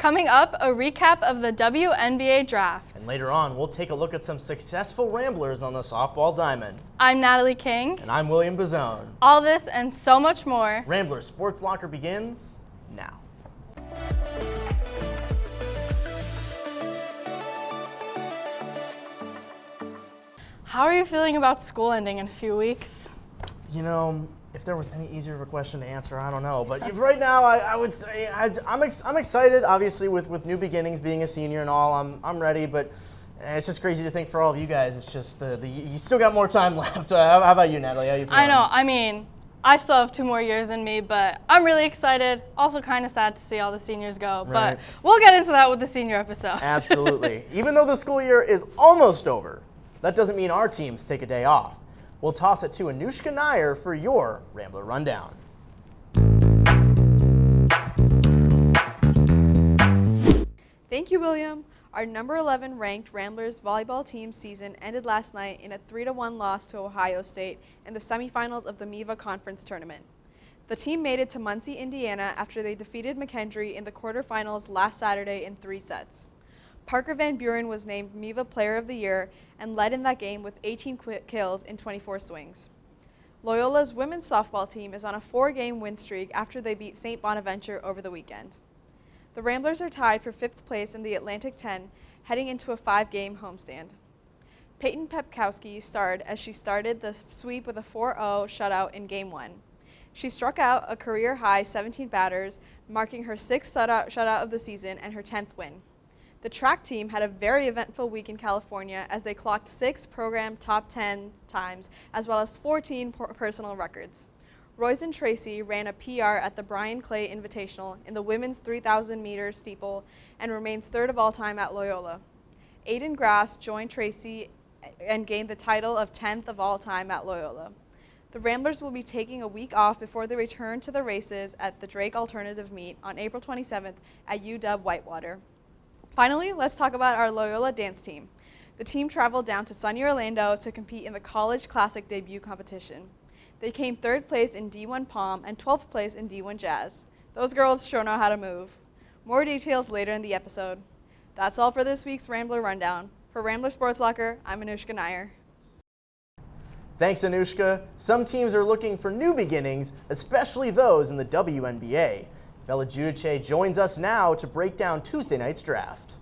Coming up, a recap of the WNBA draft. And later on, we'll take a look at some successful Ramblers on the softball diamond. I'm Natalie King. And I'm William Bazzone. All this and so much more. Rambler Sports Locker begins now. How are you feeling about school ending in a few weeks? You know, if there was any easier of a question to answer, I don't know. But right now, I would say I'm excited, obviously, with new beginnings, being a senior and all. I'm ready, but it's just crazy to think for all of you guys. It's just you still got more time left. How about you, Natalie? How you feeling? I know. I mean, I still have 2 more years in me, but I'm really excited. Also kind of sad to see all the seniors go. Right. But we'll get into that with the senior episode. Absolutely. Even though the school year is almost over, that doesn't mean our teams take a day off. We'll toss it to Anoushka Nair for your Rambler Rundown. Thank you, William. Our number 11 ranked Ramblers volleyball team season ended last night in a 3-1 loss to Ohio State in the semifinals of the MIVA Conference Tournament. The team made it to Muncie, Indiana after they defeated McKendree in the quarterfinals last Saturday in 3 sets. Parker Van Buren was named MIVA Player of the Year and led in that game with 18 kills in 24 swings. Loyola's women's softball team is on a 4-game win streak after they beat St. Bonaventure over the weekend. The Ramblers are tied for 5th place in the Atlantic 10, heading into a 5-game homestand. Peyton Pepkowski starred as she started the sweep with a 4-0 shutout in Game 1. She struck out a career-high 17 batters, marking her 6th shutout of the season and her 10th win. The track team had a very eventful week in California as they clocked 6 program top 10 times, as well as 14 personal records. Royce Tracy ran a PR at the Brian Clay Invitational in the women's 3,000-meter steeple and remains 3rd of all time at Loyola. Aiden Grass joined Tracy and gained the title of 10th of all time at Loyola. The Ramblers will be taking a week off before they return to the races at the Drake Alternative Meet on April 27th at UW Whitewater. Finally, let's talk about our Loyola dance team. The team traveled down to sunny Orlando to compete in the College Classic debut competition. They came 3rd place in D1 Palm and 12th place in D1 Jazz. Those girls sure know how to move. More details later in the episode. That's all for this week's Rambler Rundown. For Rambler Sports Locker, I'm Anoushka Nair. Thanks, Anoushka. Some teams are looking for new beginnings, especially those in the WNBA. Bella Giudice joins us now to break down Tuesday night's draft.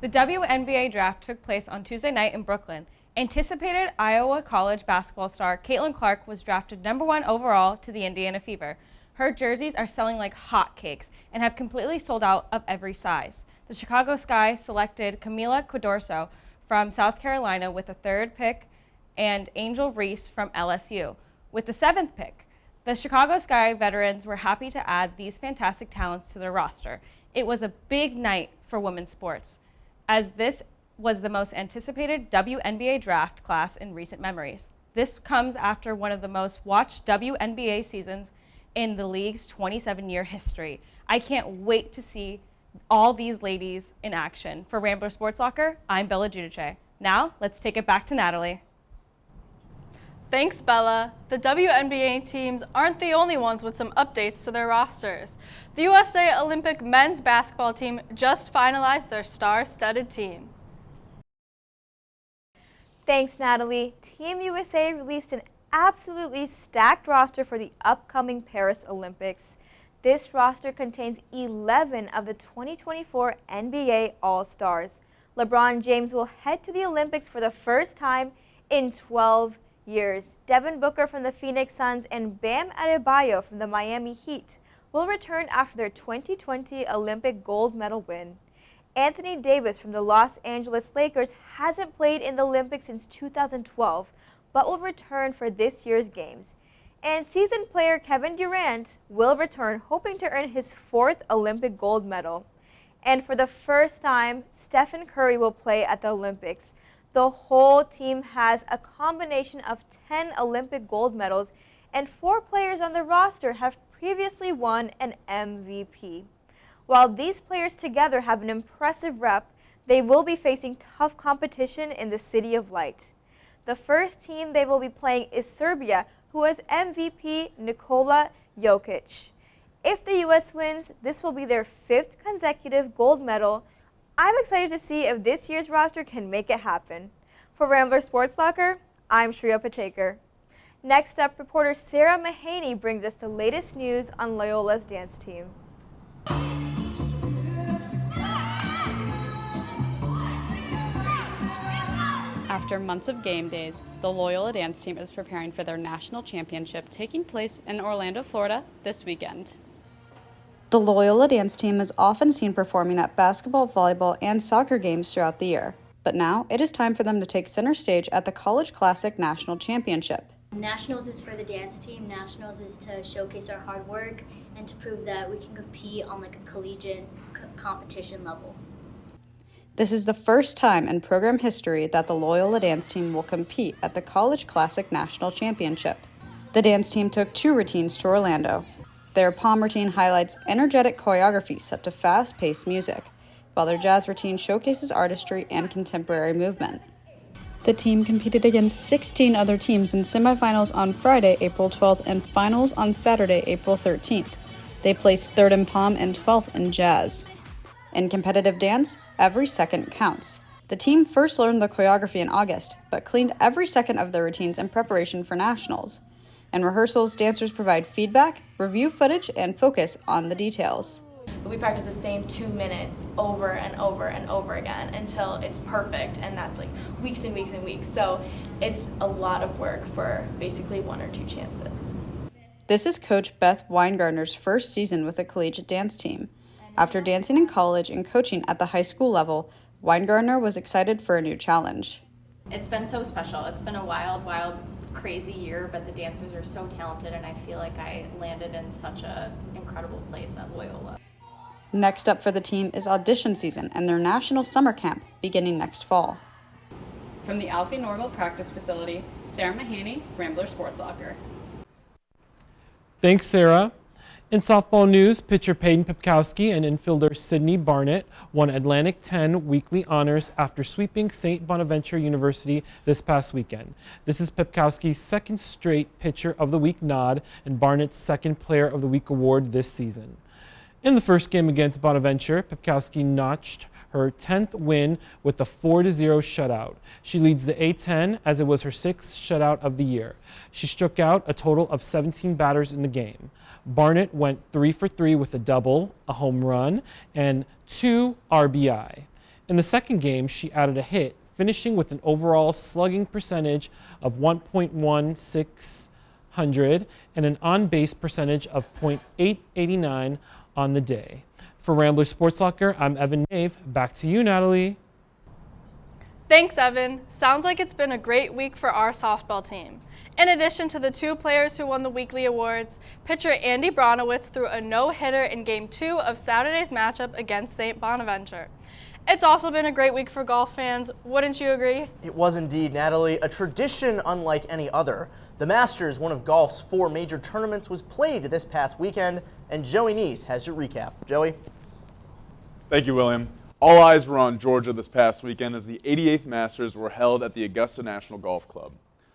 The WNBA draft took place on Tuesday night in Brooklyn. Anticipated Iowa College basketball star Caitlin Clark was drafted number 1 overall to the Indiana Fever. Her jerseys are selling like hotcakes and have completely sold out of every size. The Chicago Sky selected Camila Codorso from South Carolina with the 3rd pick and Angel Reese from LSU with the 7th pick. The Chicago Sky veterans were happy to add these fantastic talents to their roster. It was a big night for women's sports, as this was the most anticipated WNBA draft class in recent memories. This comes after one of the most watched WNBA seasons in the league's 27-year history. I can't wait to see all these ladies in action. For Rambler Sports Locker, I'm Bella Giudice. Now, let's take it back to Natalie. Thanks, Bella. The WNBA teams aren't the only ones with some updates to their rosters. The USA Olympic men's basketball team just finalized their star-studded team. Thanks, Natalie. Team USA released an absolutely stacked roster for the upcoming Paris Olympics. This roster contains 11 of the 2024 NBA All-Stars. LeBron James will head to the Olympics for the first time in 12 years. Devin Booker from the Phoenix Suns and Bam Adebayo from the Miami Heat will return after their 2020 Olympic gold medal win. Anthony Davis from the Los Angeles Lakers hasn't played in the Olympics since 2012, but will return for this year's games. And seasoned player Kevin Durant will return, hoping to earn his 4th Olympic gold medal. And for the first time, Stephen Curry will play at the Olympics. The whole team has a combination of 10 Olympic gold medals, and 4 players on the roster have previously won an MVP. While these players together have an impressive rep, they will be facing tough competition in the City of Light. The first team they will be playing is Serbia, who has MVP Nikola Jokic. If the U.S. wins, this will be their 5th consecutive gold medal. I'm excited to see if this year's roster can make it happen. For Rambler Sports Locker, I'm Shreeya Pattekar. Next up, reporter Sarah Mahaney brings us the latest news on Loyola's dance team. After months of game days, the Loyola dance team is preparing for their national championship taking place in Orlando, Florida this weekend. The Loyola dance team is often seen performing at basketball, volleyball, and soccer games throughout the year. But now it is time for them to take center stage at the College Classic National Championship. Nationals is for the dance team. Nationals is to showcase our hard work and to prove that we can compete on like a collegiate competition level. This is the first time in program history that the Loyola dance team will compete at the College Classic National Championship. The dance team took 2 routines to Orlando. Their pom routine highlights energetic choreography set to fast-paced music, while their jazz routine showcases artistry and contemporary movement. The team competed against 16 other teams in semifinals on Friday, April 12th, and finals on Saturday, April 13th. They placed 3rd in pom and 12th in jazz. In competitive dance, every second counts. The team first learned the choreography in August, but cleaned every second of their routines in preparation for nationals. In rehearsals, dancers provide feedback, review footage, and focus on the details. We practice the same 2 minutes over and over and over again until it's perfect, and that's like weeks and weeks and weeks. So it's a lot of work for basically 1 or 2 chances. This is Coach Beth Weingartner's first season with a collegiate dance team. After dancing in college and coaching at the high school level, Weingartner was excited for a new challenge. It's been so special. It's been a wild, crazy year, but the dancers are so talented, and I feel like I landed in such an incredible place at Loyola. Next up for the team is audition season and their national summer camp beginning next fall. From the Alfie Norville practice facility, Sarah Mahaney, Rambler Sports Locker. Thanks, Sarah. In softball news, pitcher Peyton Pipkowski and infielder Sydney Barnett won Atlantic 10 weekly honors after sweeping St. Bonaventure University this past weekend. This is Pipkowski's 2nd straight Pitcher of the Week nod and Barnett's 2nd Player of the Week award this season. In the first game against Bonaventure, Pipkowski notched her 10th win with a 4-0 shutout. She leads the A-10 as it was her 6th shutout of the year. She struck out a total of 17 batters in the game. Barnett went 3 for 3 with a double, a home run, and 2 RBI. In the second game, she added a hit, finishing with an overall slugging percentage of 1.1600 and an on-base percentage of .889 on the day. For Rambler Sports Locker, I'm Evan Nave. Back to you, Natalie. Thanks, Evan. Sounds like it's been a great week for our softball team. In addition to the 2 players who won the weekly awards, pitcher Andy Bronowitz threw a no-hitter in Game 2 of Saturday's matchup against St. Bonaventure. It's also been a great week for golf fans, wouldn't you agree? It was indeed, Natalie. A tradition unlike any other. The Masters, one of golf's 4 major tournaments, was played this past weekend, and Joey Knese has your recap. Joey? Thank you, William. All eyes were on Georgia this past weekend as the 88th Masters were held at the Augusta National Golf Club.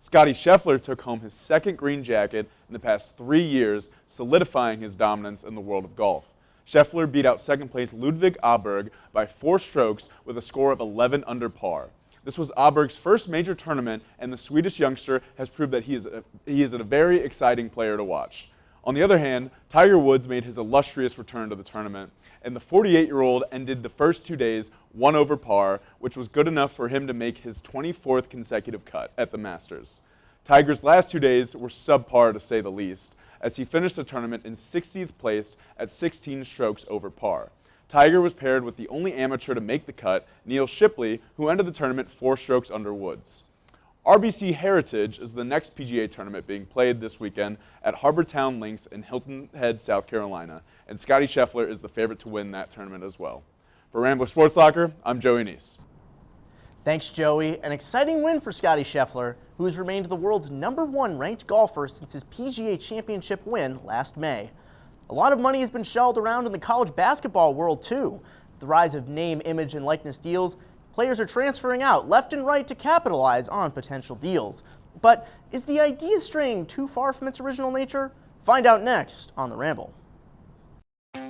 Scottie Scheffler took home his 2nd green jacket in the past 3 years, solidifying his dominance in the world of golf. Scheffler beat out 2nd place Ludwig Åberg by 4 strokes with a score of 11 under par. This was Åberg's first major tournament, and the Swedish youngster has proved that he is a very exciting player to watch. On the other hand, Tiger Woods made his illustrious return to the tournament, and the 48-year-old ended the first 2 days 1 over par, which was good enough for him to make his 24th consecutive cut at the Masters. Tiger's last 2 days were subpar to say the least, as he finished the tournament in 60th place at 16 strokes over par. Tiger was paired with the only amateur to make the cut, Neil Shipley, who ended the tournament 4 strokes under Woods. RBC Heritage is the next PGA tournament being played this weekend at Harbortown Links in Hilton Head, South Carolina, and Scottie Scheffler is the favorite to win that tournament as well. For Rambler Sports Locker, I'm Joey Knese. Thanks, Joey. An exciting win for Scottie Scheffler, who has remained the world's #1 ranked golfer since his PGA Championship win last May. A lot of money has been shelled around in the college basketball world, too. The rise of name, image, and likeness deals, players are transferring out left and right to capitalize on potential deals. But is the idea straying too far from its original nature? Find out next on The Ramble. Welcome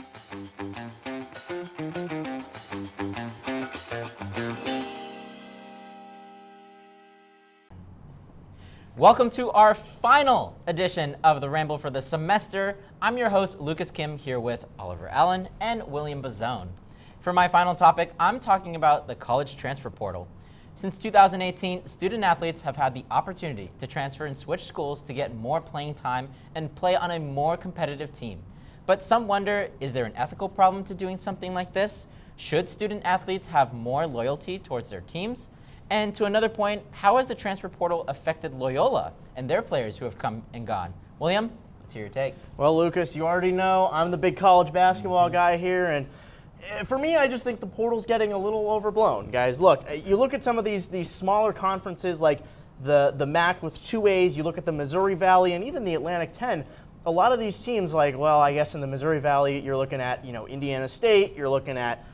to our final edition of the Ramble for the semester. I'm your host, Lucas Kihmm, here with Oliver Allen and William Bazzone. For my final topic, I'm talking about the college transfer portal. Since 2018, student athletes have had the opportunity to transfer and switch schools to get more playing time and play on a more competitive team. But some wonder, is there an ethical problem to doing something like this? Should student athletes have more loyalty towards their teams? And to another point, how has the transfer portal affected Loyola and their players who have come and gone? William, let's hear your take. Well, Lucas, you already know I'm the big college basketball guy here, and for me, I just think the portal's getting a little overblown, guys. Look, you look at some of these smaller conferences like the MAC with 2As, you look at the Missouri Valley and even the Atlantic 10, a lot of these teams, like, well, I guess in the Missouri Valley, you're looking at, Indiana State, you're looking at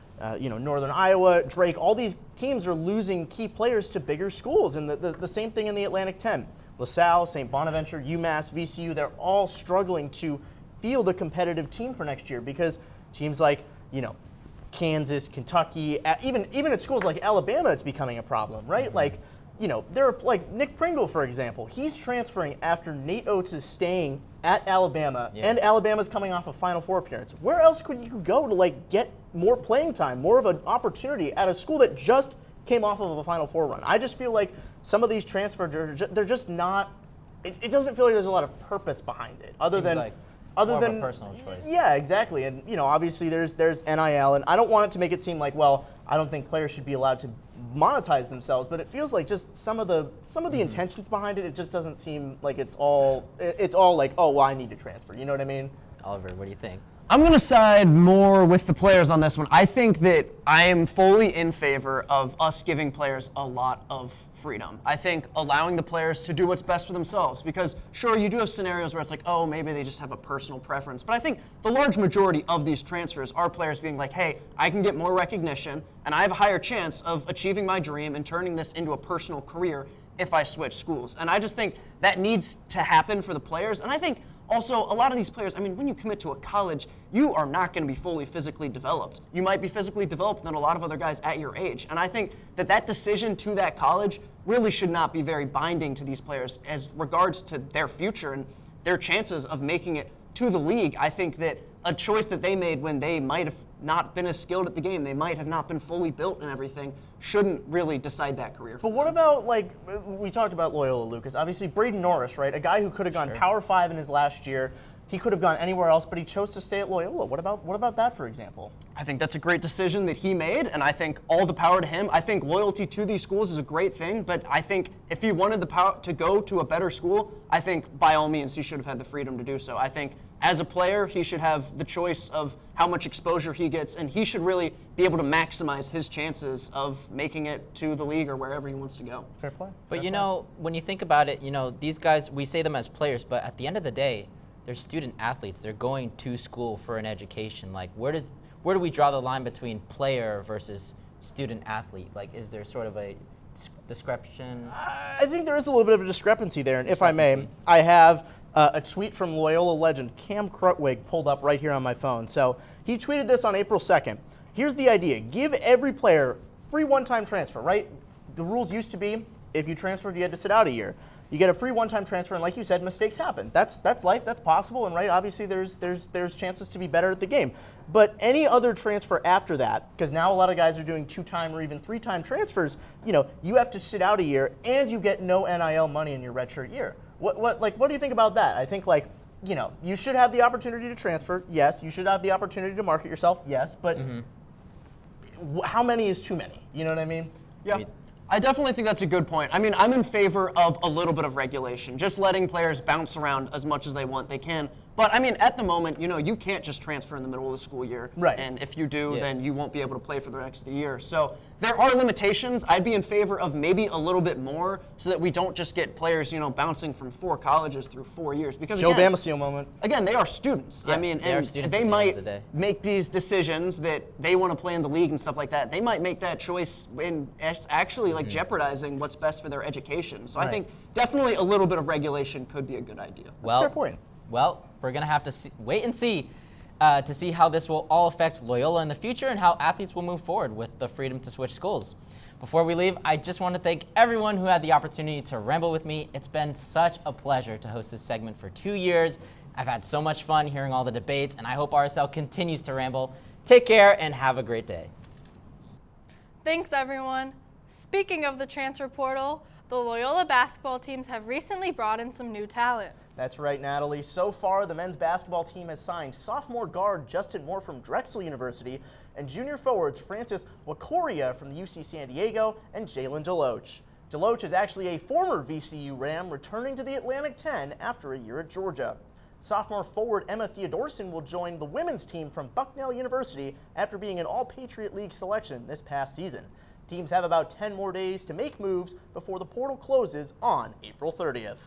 Northern Iowa, Drake, all these teams are losing key players to bigger schools. And the same thing in the Atlantic 10. LaSalle, St. Bonaventure, UMass, VCU, they're all struggling to field a competitive team for next year because teams like, Kansas, Kentucky, even at schools like Alabama, it's becoming a problem, right? Like, there are like Nick Pringle, for example. He's transferring after Nate Oates is staying at Alabama, and Alabama's coming off a Final Four appearance. Where else could you go to get more playing time, more of an opportunity at a school that just came off of a Final Four run? I just feel like some of these transfers, they're just not. It doesn't feel like there's a lot of purpose behind it, other than a personal choice. Yeah, exactly. And obviously there's NIL, and I don't want it to make it seem like, well, I don't think players should be allowed to monetize themselves, but it feels like just some of the intentions behind it. It just doesn't seem like it's all like, oh, well, I need to transfer. You know what I mean? Oliver, what do you think? I'm going to side more with the players on this one. I think that I am fully in favor of us giving players a lot of freedom. I think allowing the players to do what's best for themselves, because sure, you do have scenarios where it's like, oh, maybe they just have a personal preference. But I think the large majority of these transfers are players being like, hey, I can get more recognition and I have a higher chance of achieving my dream and turning this into a personal career if I switch schools. And I just think that needs to happen for the players. And I think also, a lot of these players, when you commit to a college, you are not going to be fully physically developed. You might be physically developed than a lot of other guys at your age. And I think that decision to that college really should not be very binding to these players as regards to their future and their chances of making it to the league. I think that a choice that they made when they might have not been as skilled at the game, they might have not been fully built and everything, shouldn't really decide that career. But what about, we talked about Loyola, Lucas. Obviously, Braden Norris, right? A guy who could have gone Power 5 in his last year. He could have gone anywhere else, but he chose to stay at Loyola. What about that, for example? I think that's a great decision that he made, and I think all the power to him. I think loyalty to these schools is a great thing, but I think if he wanted the power to go to a better school, I think by all means he should have had the freedom to do so. I think as a player, he should have the choice of how much exposure he gets, and he should really be able to maximize his chances of making it to the league or wherever he wants to go. Fair play. But when you think about it, these guys, we say them as players, but at the end of the day, they're student athletes. They're going to school for an education. Like, where do we draw the line between player versus student athlete? Like, is there sort of a discrepancy? I think there is a little bit of a discrepancy there, and if I may, I have a tweet from Loyola legend Cam Krutwig pulled up right here on my phone. So he tweeted this on April 2nd. Here's the idea. Give every player free one-time transfer, right? The rules used to be if you transferred, you had to sit out a year. You get a free one-time transfer, and like you said, mistakes happen. That's life. That's possible, and right, obviously there's chances to be better at the game. But any other transfer after that, because now a lot of guys are doing 2-time or even 3-time transfers, you have to sit out a year, and you get no NIL money in your redshirt year. What do you think about that? I think you should have the opportunity to transfer. Yes, you should have the opportunity to market yourself. Yes, but how many is too many? You know what I mean? Yeah. I definitely think that's a good point. I'm in favor of a little bit of regulation, just letting players bounce around as much as they want. They can. But at the moment, you can't just transfer in the middle of the school year. Right. And if you do, then you won't be able to play for the rest of the year. So there are limitations. I'd be in favor of maybe a little bit more so that we don't just get players, bouncing from 4 colleges through 4 years. Because Joe Damasio moment. Again, they are students. Yeah, and they might make these decisions that they want to play in the league and stuff like that. They might make that choice and it's actually jeopardizing what's best for their education. So I think definitely a little bit of regulation could be a good idea. That's a fair point. Well, we're going to have to wait and see to see how this will all affect Loyola in the future and how athletes will move forward with the freedom to switch schools. Before we leave, I just want to thank everyone who had the opportunity to ramble with me. It's been such a pleasure to host this segment for 2 years. I've had so much fun hearing all the debates, and I hope RSL continues to ramble. Take care and have a great day. Thanks, everyone. Speaking of the transfer portal, the Loyola basketball teams have recently brought in some new talent. That's right, Natalie. So far, the men's basketball team has signed sophomore guard Justin Moore from Drexel University and junior forwards Francis Wakoria from the UC San Diego and Jalen Deloach. Deloach is actually a former VCU Ram returning to the Atlantic 10 after a year at Georgia. Sophomore forward Emma Theodorson will join the women's team from Bucknell University after being an All-Patriot League selection this past season. Teams have about 10 more days to make moves before the portal closes on April 30th.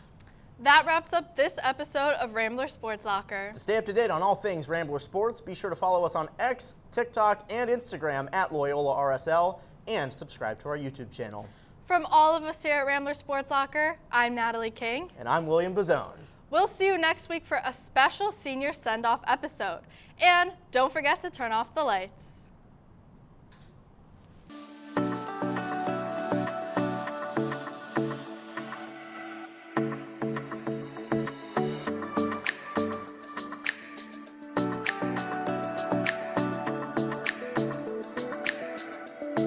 That wraps up this episode of Rambler Sports Locker. To stay up to date on all things Rambler Sports, be sure to follow us on X, TikTok, and Instagram at Loyola RSL, and subscribe to our YouTube channel. From all of us here at Rambler Sports Locker, I'm Natalie King. And I'm William Bazzone. We'll see you next week for a special senior send-off episode. And don't forget to turn off the lights.